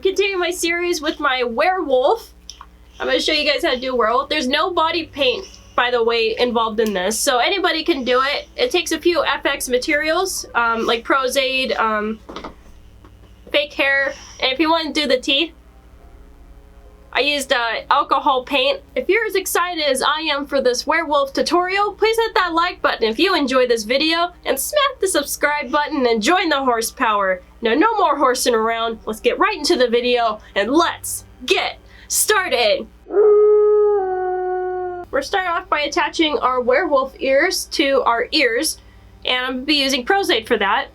continuing my series with my werewolf. I'm going to show you guys how to do a werewolf. There's no body paint, by the way, involved in this, so anybody can do it. It takes a few FX materials, like Prosade, fake hair, and if you want to do the teeth, I used alcohol paint. If you're as excited as I am for this werewolf tutorial, please hit that like button if you enjoyed this video, and smack the subscribe button and join the horsepower. Now, no more horsing around. Let's get right into the video, and let's get started. We're starting off by attaching our werewolf ears to our ears, and I'm going to be using Prosade for that.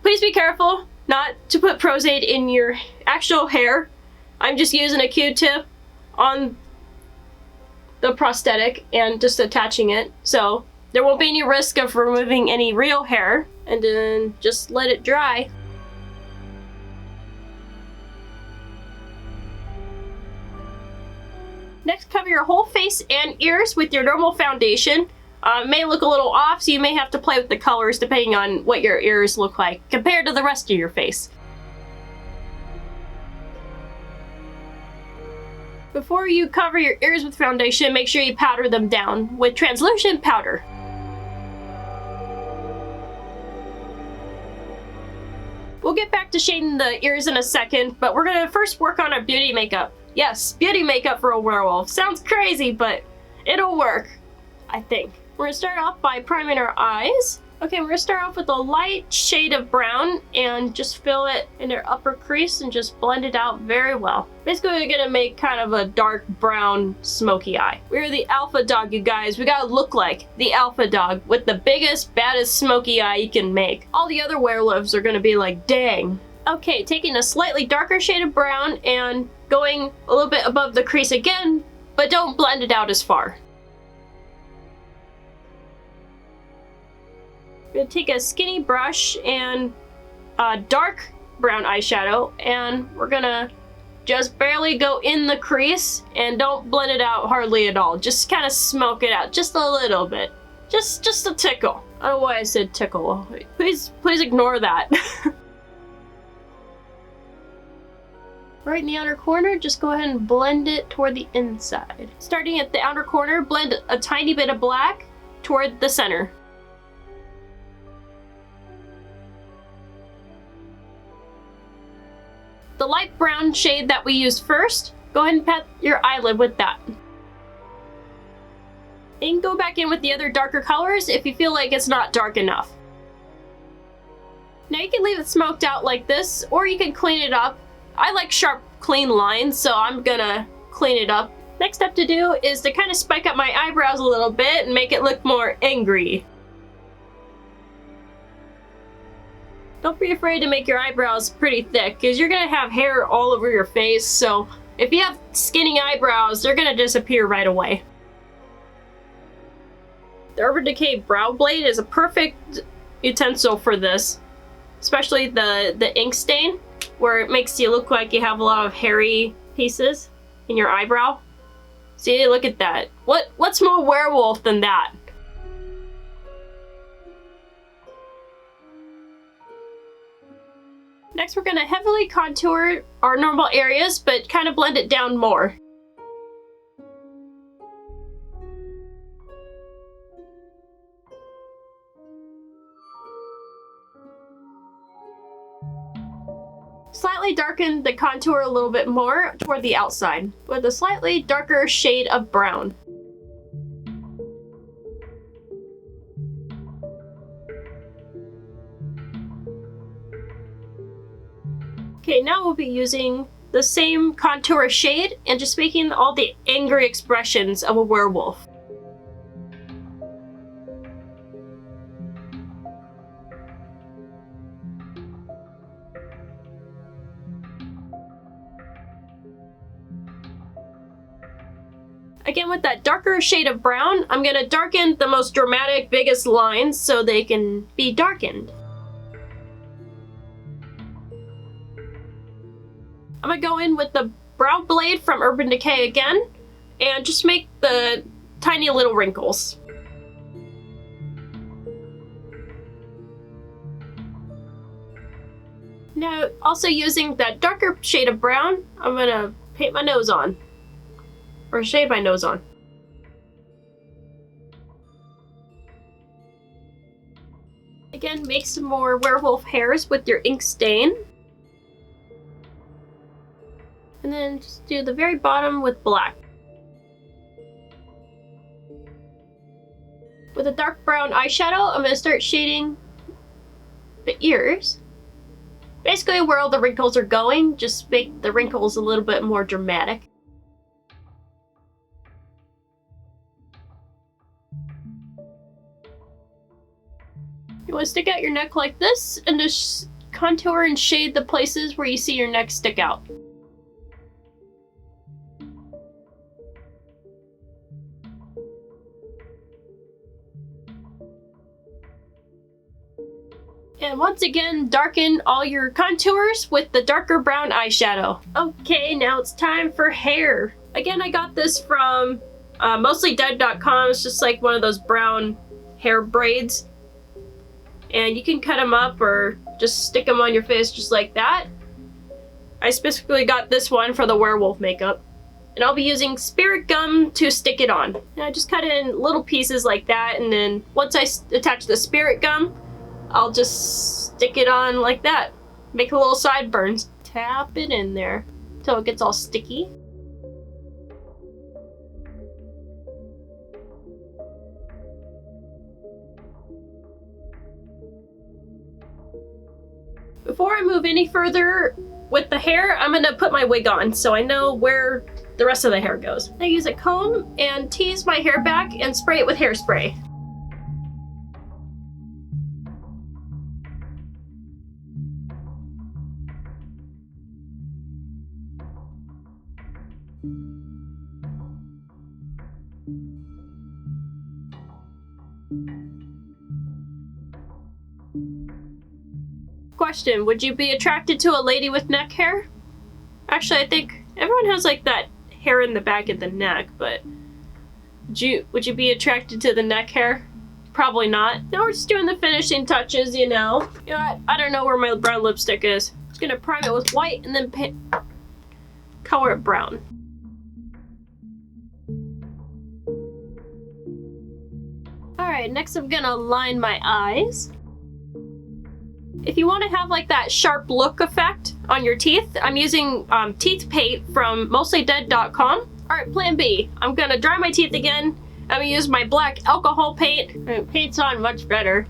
Please be careful not to put Prosade in your actual hair. I'm just using a Q-tip on the prosthetic and just attaching it, so there won't be any risk of removing any real hair, and then just let it dry. Next, cover your whole face and ears with your normal foundation. It may look a little off, so you may have to play with the colors depending on what your ears look like compared to the rest of your face. Before you cover your ears with foundation, make sure you powder them down with translucent powder. We'll get back to shading the ears in a second, but we're gonna first work on our beauty makeup. Yes, beauty makeup for a werewolf. Sounds crazy, but it'll work, I think. We're gonna start off by priming our eyes. Okay, we're gonna start off with a light shade of brown and just fill it in their upper crease and just blend it out very well. Basically, we're gonna make kind of a dark brown smoky eye. We're the alpha dog, you guys. We gotta look like the alpha dog with the biggest, baddest smoky eye you can make. All the other werewolves are gonna be like, dang. Okay, taking a slightly darker shade of brown and going a little bit above the crease again, but don't blend it out as far. We're gonna take a skinny brush and a dark brown eyeshadow, and we're gonna just barely go in the crease and don't blend it out hardly at all. Just kind of smoke it out just a little bit. Just a tickle. I don't know why I said tickle. Please ignore that. Right in the outer corner, just go ahead and blend it toward the inside. Starting at the outer corner, blend a tiny bit of black toward the center. The light brown shade that we used first, go ahead and pat your eyelid with that. And go back in with the other darker colors if you feel like it's not dark enough. Now you can leave it smoked out like this, or you can clean it up. I like sharp, clean lines, so I'm gonna clean it up. Next step to do is to kind of spike up my eyebrows a little bit and make it look more angry. Don't be afraid to make your eyebrows pretty thick, because you're gonna have hair all over your face, so if you have skinny eyebrows, they're gonna disappear right away. The Urban Decay Brow Blade is a perfect utensil for this, especially the ink stain, where it makes you look like you have a lot of hairy pieces in your eyebrow. See, look at that. What's more werewolf than that? Next, we're gonna heavily contour our normal areas, but kind of blend it down more. Slightly darken the contour a little bit more toward the outside with a slightly darker shade of brown. Okay, now we'll be using the same contour shade and just making all the angry expressions of a werewolf. Again, with that darker shade of brown, I'm going to darken the most dramatic, biggest lines so they can be darkened. I'm going to go in with the Brow Blade from Urban Decay again, and just make the tiny little wrinkles. Now, also using that darker shade of brown, I'm gonna paint my nose on. Or shade my nose on. Again, make some more werewolf hairs with your ink stain. And then just do the very bottom with black. With a dark brown eyeshadow, I'm going to start shading the ears. Basically where all the wrinkles are going, just make the wrinkles a little bit more dramatic. You want to stick out your neck like this, and just contour and shade the places where you see your neck stick out. And once again, darken all your contours with the darker brown eyeshadow. Okay, now it's time for hair. Again, I got this from mostlydead.com. It's just like one of those brown hair braids. And you can cut them up or just stick them on your face just like that. I specifically got this one for the werewolf makeup. And I'll be using spirit gum to stick it on. And I just cut it in little pieces like that, and then once I attach the spirit gum, I'll just stick it on like that. Make a little sideburns. Tap it in there until it gets all sticky. Before I move any further with the hair, I'm gonna put my wig on so I know where the rest of the hair goes. I use a comb and tease my hair back and spray it with hairspray. Question, would you be attracted to a lady with neck hair? Actually, I think everyone has like that hair in the back of the neck, but would you be attracted to the neck hair? Probably not. Now we're just doing the finishing touches, you know. You know what? I don't know where my brown lipstick is. I'm just gonna prime it with white and then color it brown. Alright, next I'm gonna line my eyes. If you want to have like that sharp look effect on your teeth, I'm using teeth paint from mostlydead.com. Alright, plan B. I'm gonna dry my teeth again. I'm gonna use my black alcohol paint. It paints on much better.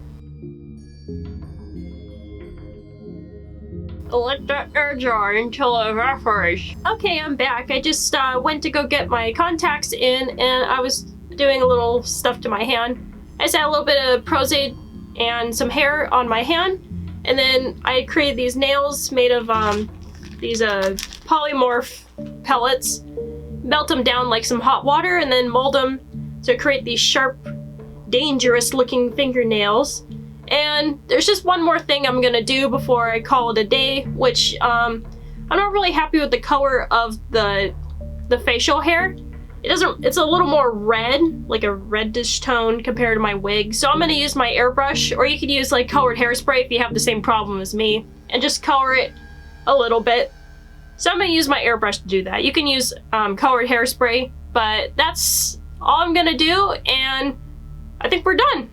Let that air dry until it evaporates. Okay, I'm back. I just went to go get my contacts in, and I was doing a little stuff to my hand. I just had a little bit of Prosade and some hair on my hand. And then I created these nails made of these Polymorph pellets. Melt them down like some hot water and then mold them to create these sharp, dangerous looking fingernails. And there's just one more thing I'm gonna do before I call it a day, which I'm not really happy with the color of the facial hair. It's a little more red, like a reddish tone compared to my wig. So I'm gonna use my airbrush, or you could use like colored hairspray if you have the same problem as me, and just color it a little bit. So I'm gonna use my airbrush to do that. You can use colored hairspray, but that's all I'm gonna do, and I think we're done.